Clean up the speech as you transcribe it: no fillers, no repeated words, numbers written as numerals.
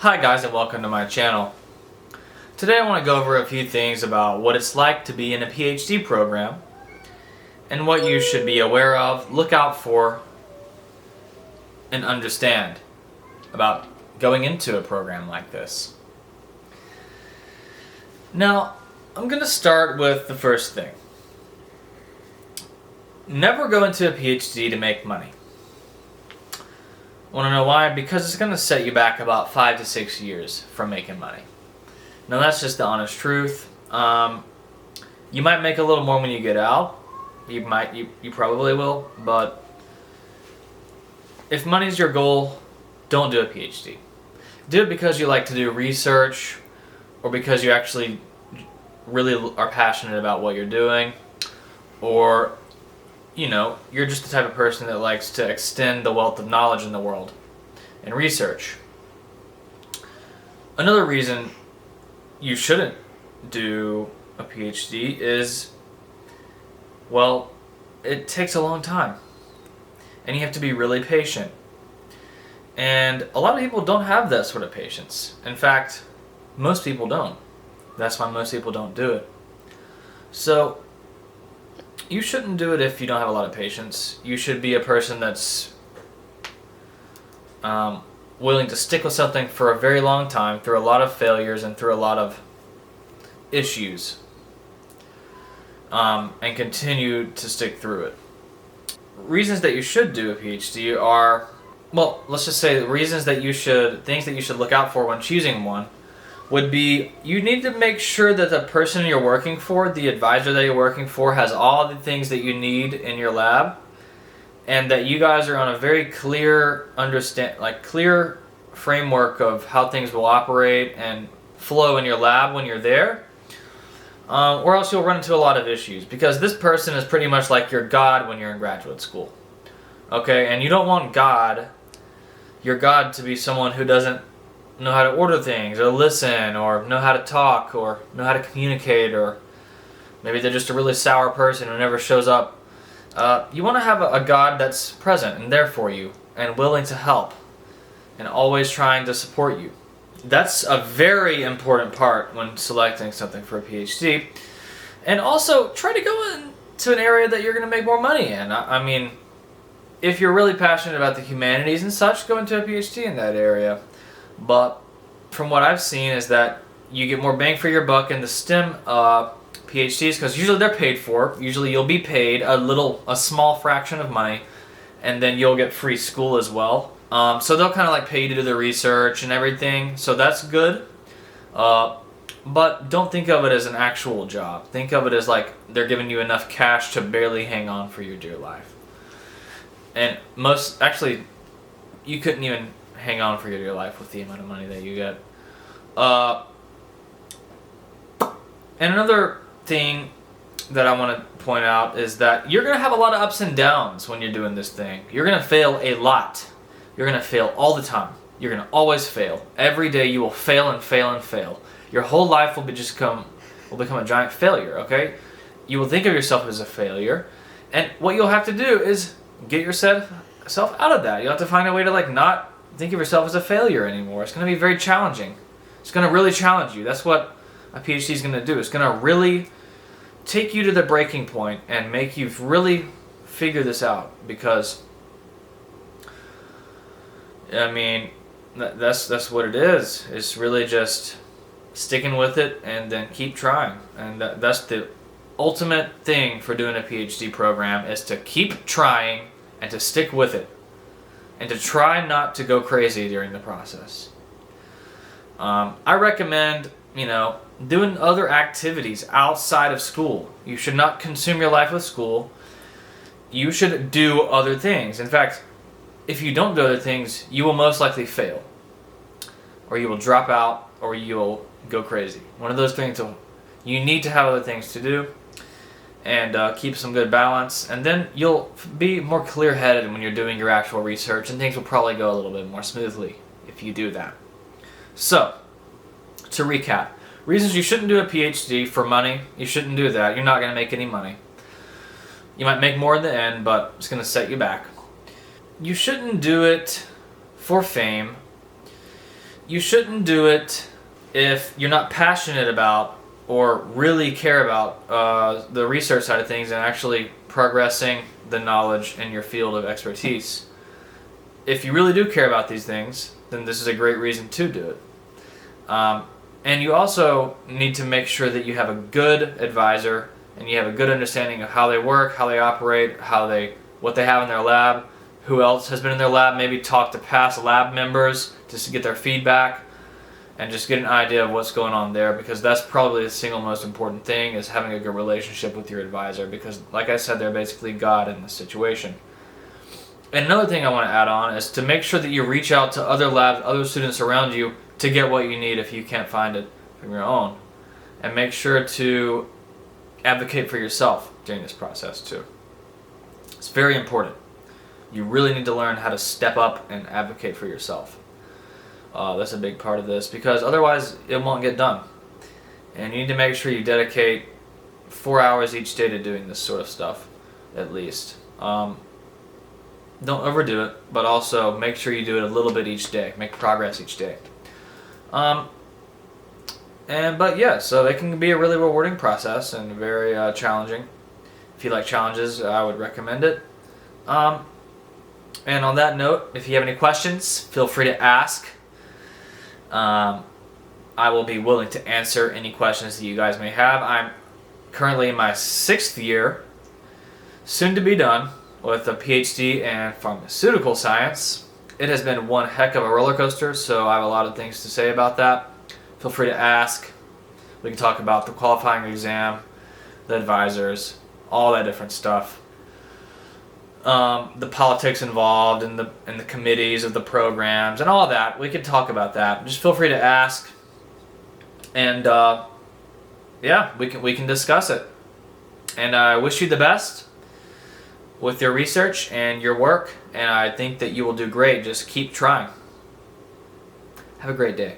Hi guys, and welcome to my channel. Today I want to go over a few things about what it's like to be in a PhD program and what you should be aware of, look out for, and understand about going into a program like this. Now, I'm going to start with the first thing. Never go into a PhD to make money. Want to know why? Because it's going to set you back about 5 to 6 years from making money. Now that's just the honest truth. You might make a little more when you get out. You probably will. But if money's your goal, don't do a PhD. Do it because you like to do research, or because you actually really are passionate about what you're doing, or you're just the type of person that likes to extend the wealth of knowledge in the world and research. Another reason you shouldn't do a PhD is, well, it takes a long time. And you have to be really patient. And a lot of people don't have that sort of patience. In fact, most people don't. That's why most people don't do it. So, you shouldn't do it if you don't have a lot of patience. You should be a person that's willing to stick with something for a very long time, through a lot of failures and through a lot of issues, and continue to stick through it. Reasons that you should do a PhD are, well, let's just say things that you should look out for when choosing one would be, you need to make sure that the person you're working for, the advisor that you're working for, has all the things that you need in your lab, and that you guys are on a very clear clear framework of how things will operate and flow in your lab when you're there, or else you'll run into a lot of issues, because this person is pretty much like your God when you're in graduate school. Okay, and you don't want your God to be someone who doesn't know how to order things, or listen, or know how to talk, or know how to communicate, or maybe they're just a really sour person who never shows up. You want to have a God that's present and there for you, and willing to help, and always trying to support you. That's a very important part when selecting something for a PhD. And also, try to go into an area that you're going to make more money in. I mean, if you're really passionate about the humanities and such, go into a PhD in that area. But from what I've seen is that you get more bang for your buck in the STEM PhDs, because usually they're paid for. Usually you'll be paid a small fraction of money, and then you'll get free school as well. So they'll kind of like pay you to do the research and everything, so that's good. But don't think of it as an actual job. Think of it as like they're giving you enough cash to barely hang on for your dear life. And you couldn't even hang on for your dear life with the amount of money that you get. And another thing that I want to point out is that you're going to have a lot of ups and downs when you're doing this thing. You're going to fail a lot. You're going to fail all the time. You're going to always fail. Every day you will fail and fail and fail. Your whole life will become a giant failure, okay? You will think of yourself as a failure, and what you'll have to do is get yourself out of that. You'll have to find a way to not think of yourself as a failure anymore. It's going to be very challenging. It's going to really challenge you. That's what a PhD is going to do. It's going to really take you to the breaking point and make you really figure this out, because I mean, that's what it is. It's really just sticking with it and then keep trying. And that's the ultimate thing for doing a PhD program, is to keep trying and to stick with it, and to try not to go crazy during the process. I recommend, doing other activities outside of school. You should not consume your life with school. You should do other things. In fact, if you don't do other things, you will most likely fail, or you will drop out, or you will go crazy. One of those things. You need to have other things to do, and keep some good balance, and then you'll be more clear-headed when you're doing your actual research, and things will probably go a little bit more smoothly if you do that. So, to recap, reasons you shouldn't do a PhD: for money. You shouldn't do that. You're not going to make any money. You might make more in the end, but it's going to set you back. You shouldn't do it for fame. you shouldn't do it if you're not passionate about or really care about the research side of things and actually progressing the knowledge in your field of expertise. If you really do care about these things, then this is a great reason to do it. And you also need to make sure that you have a good advisor and you have a good understanding of how they work, how they operate, what they have in their lab, who else has been in their lab, maybe talk to past lab members just to get their feedback and just get an idea of what's going on there, because that's probably the single most important thing, is having a good relationship with your advisor, because like I said, they're basically God in this situation. And another thing I want to add on is to make sure that you reach out to other labs, other students around you to get what you need if you can't find it from your own. And make sure to advocate for yourself during this process too. It's very important. You really need to learn how to step up and advocate for yourself. That's a big part of this, because otherwise it won't get done. And you need to make sure you dedicate 4 hours each day to doing this sort of stuff, at least. Don't overdo it, but also make sure you do it a little bit each day. Make progress each day. But yeah, so it can be a really rewarding process and very challenging. If you like challenges, I would recommend it. And on that note, if you have any questions, feel free to ask. I will be willing to answer any questions that you guys may have. I'm currently in my 6th year, soon to be done, with a PhD in pharmaceutical science. It has been one heck of a roller coaster, so I have a lot of things to say about that. Feel free to ask. We can talk about the qualifying exam, the advisors, all that different stuff. The politics involved and the committees of the programs and all that. We could talk about that. Just feel free to ask, and yeah, we can discuss it. And I wish you the best with your research and your work, and I think that you will do great. Just keep trying. Have a great day.